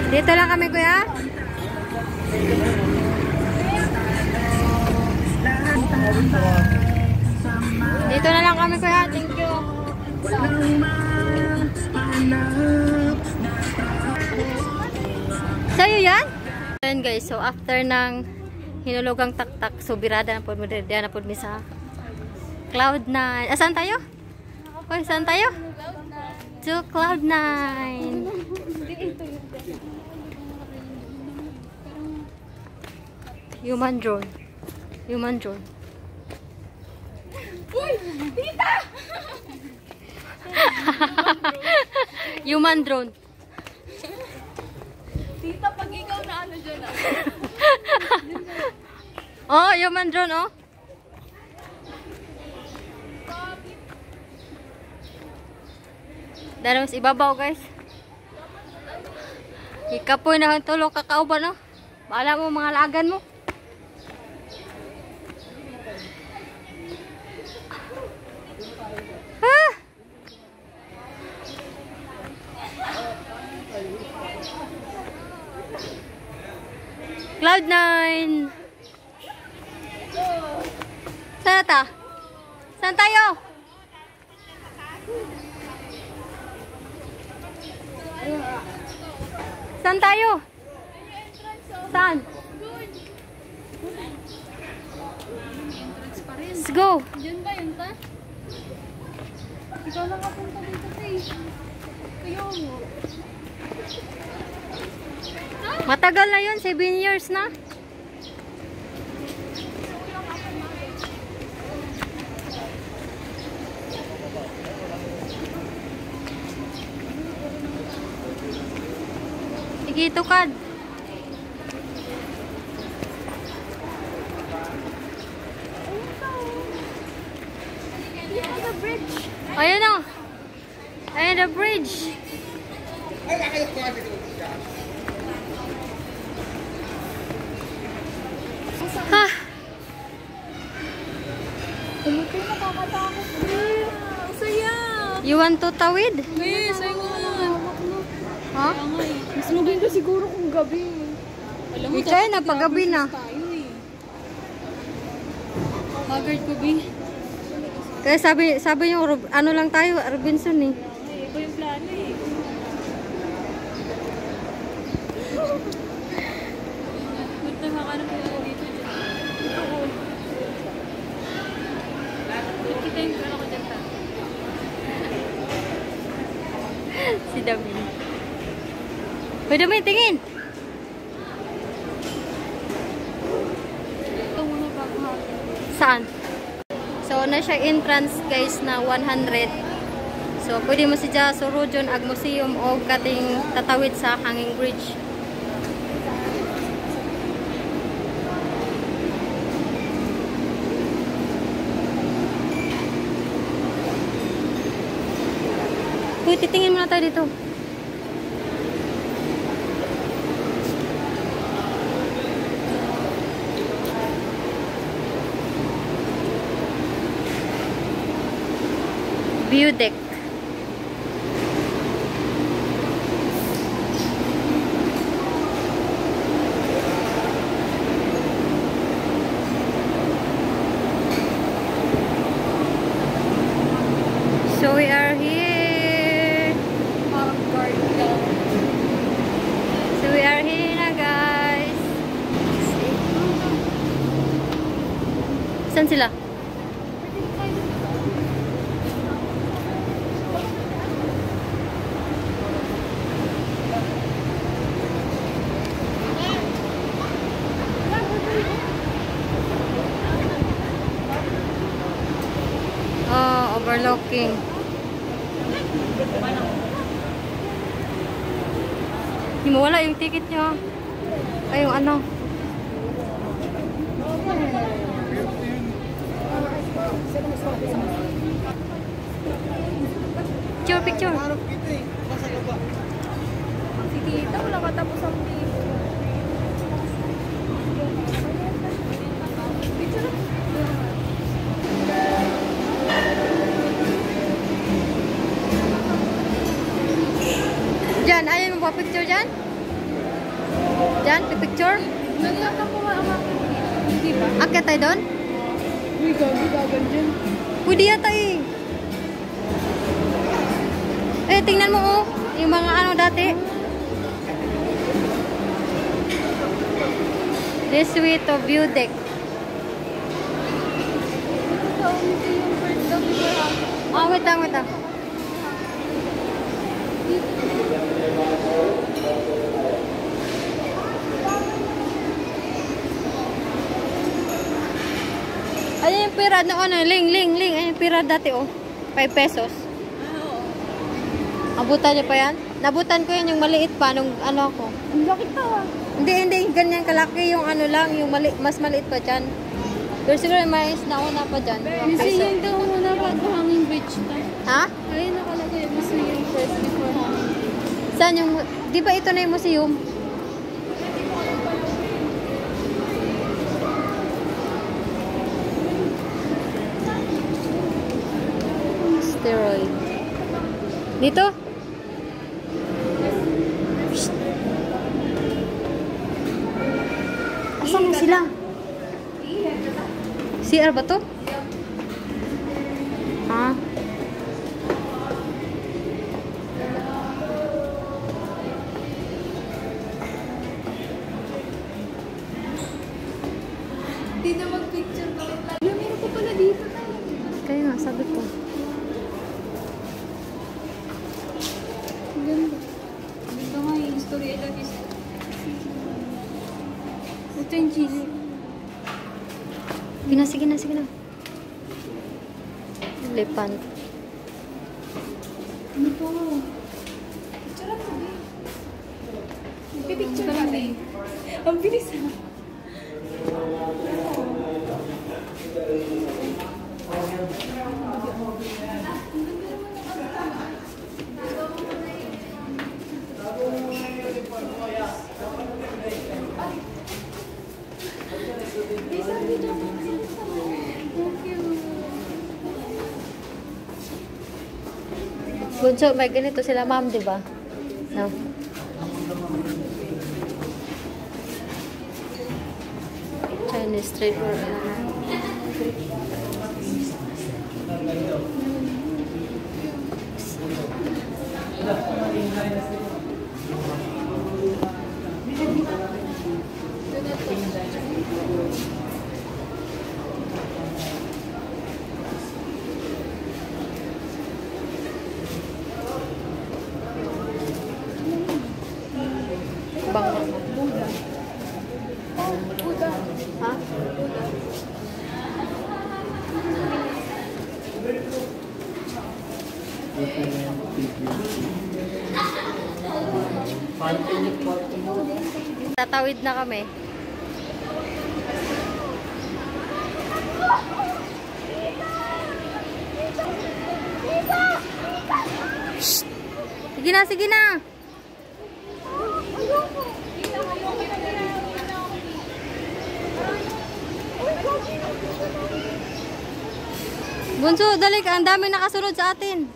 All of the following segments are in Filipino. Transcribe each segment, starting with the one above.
Dito lang kami, kuya. Dito na lang kami, kuya. Thank you. Sa'yo yan? Ayan guys, so after ng hinulugang taktak, so birada na po, birada na po sa Cloud9. Saan tayo? Uy, saan tayo? To Cloud9. Human drone. Human drone. Uy! Tita! Human drone. Tita, pag ikaw na ano dyan ah. Oh, human drone, oh. Dahil mas ibabaw, guys. Ikapoy na ang tulong kakauban, no? Bahala mo mga lagan mo. Ah! Cloud9. Saan ta? Saan tayo? Saan tayo? Saan? Let's go. Diyan ba yun, ta? Ikaw lang kapunta dito, tay. Kayo mo. Matagal na yun, 7 years na. Sige, tukad. Ayun o. Ayun the bridge. Ha? Kumutay, nakakatakot. Ang saya. You want to tawid? Yes, I want. Ha? Mas maganda siguro kung gabi. Alam mo, Ikay na, paggabi na. tayo eh. Haggard ko, Bing. Kaya sabi yung ano lang tayo, Robinson eh. Iba yung plano eh. Ba't nakakaano ko ako dito dyan? Oo. Ba't kita yung plano ko dyan, ta? Si Damin. Pwede mo tingin. Ito muna bago hapon. Saan? So, na siya entrance guys na 100. So, pwede mo siya surujon ag museum o kating tatawid sa hanging bridge. Uy, titingin muna tayo dito. View deck. So we are here. So we are here na guys. Saan sila? Overlooking. Hindi mo wala yung ticket nyo. Ay, yung ano. Picture. Si Tita, wala katapos ang dito. Picture. Diyan, ayaw mo ba picture dyan? Diyan, picture. Nagkakakuha ang akin. Hindi ba? Akit tayo doon? Uy, gagal dyan. Pwede yata eh. Eh, tingnan mo oh. Yung mga ano dati. This way to view deck. Ito yung first dog before ako. Oh, wait lang, wait lang. Ayun yung pera noon, ling. Ayun yung pera dati oh. 5 pesos. Abutan niyo pa yan? Nabutan ko yan yung maliit pa nung ano ako. Ang laki pa ah. Hindi, ganyan kalaki yung ano lang, yung mas maliit pa dyan. Pero siguro may nauna pa dyan. Kasi yung daw muna bago hanging bridge na. Ha? Ayun nakalagay, museum first before hanging bridge. Saan yung, di ba ito na yung museum? Steroid. Dito? Asan na sila? CR ba to? Ah. Hindi na mag-picture ko. Meron ko pala dito. Kaya nga, sabi ko. Ganda. Ganda nga yung story. I love this. Ito yung chili. Sige na. Elephant. Ano po? Picture ako ba? Pipicture ka ba? Ang bilis ha. Bunso, may ganito sila ma'am, di ba? No. Chinese street food. Ha? Tatawid na kami. Shh! Sige na. Bunso, dali ka. Ang dami nakasunod sa atin.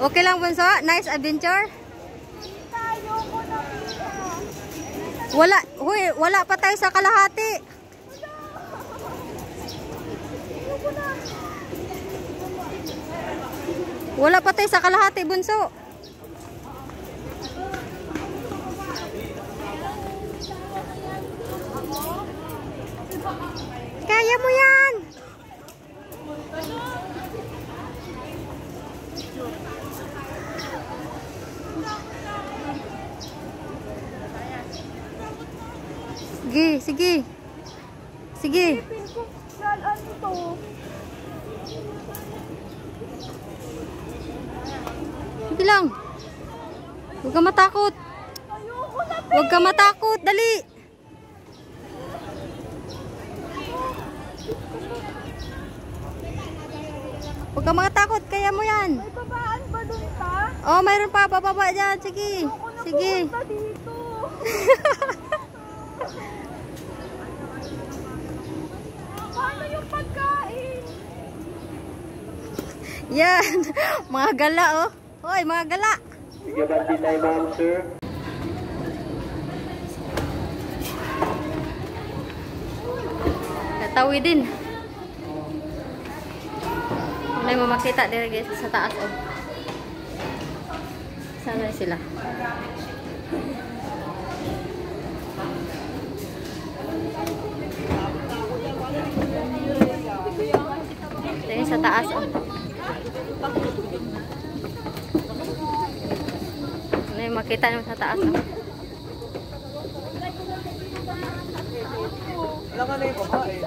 Okay lang, Bunso? Nice adventure? Wala pa tayo sa kalahati. Wala pa tayo sa kalahati, Bunso. Kaya mo yan. Sige. Sige lang. Huwag ka matakot. Huwag ka matakot. Dali. Huwag ka mga takot, kaya mo yan. May babaan ba dun pa? Oh, mayroon pa, bababa dyan. Sige. Sige. Pumunta dito. Paano yung pagkain? Yan. Mga gala, oh. Hoy, mga gala. Sige, bati tayo, ma'am, sir. Natawi din. Ano yung makita dito guys sa taas, oh. Sana sila. Ito sa taas, oh. Ano yung makita nyo sa taas, oh. Wala ka na yung babae.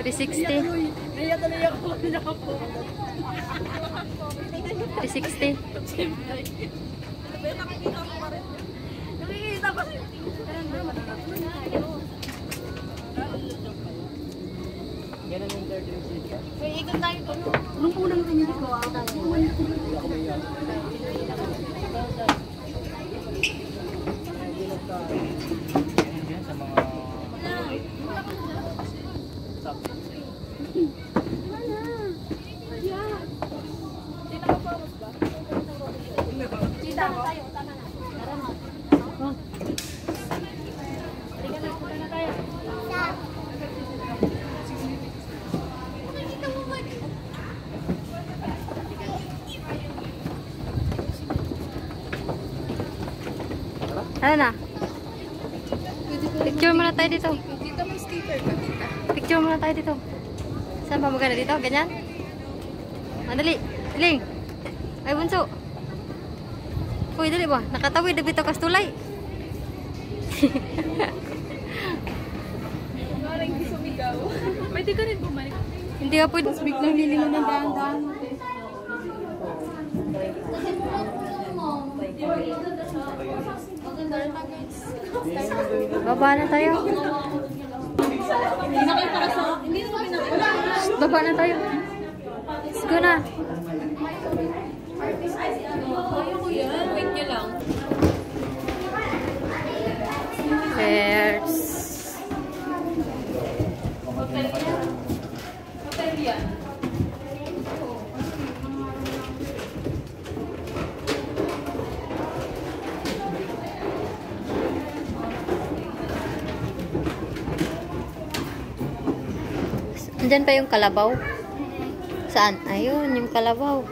360. 360. Nakikita ba? Ganun yung 13 Ikot tayo to. Nung unang tingin ko, Ano na? Picture muna tayo dito. Dito may sticker ka, tita. Picture muna tayo dito. Saan pa maganda dito? Ganyan? Andali. Ling. Ay, bunso. Uy, dali ba? Nakatawid na bito kastulay. Parang hindi sumigaw. Pwede ka rin bumalik. Hindi ka pwede. Biglang lilingon ng dahan-dahan. Baba na tayo. Hindi na kayo para sa... Hindi na kayo pinakita. Shh, baba na tayo. Let's go na. Ayoko yan. Wait nyo lang. Fairs. Hotel yan. Hotel yan. Andyan pa yung kalabaw. Saan? Ayun, yung kalabaw.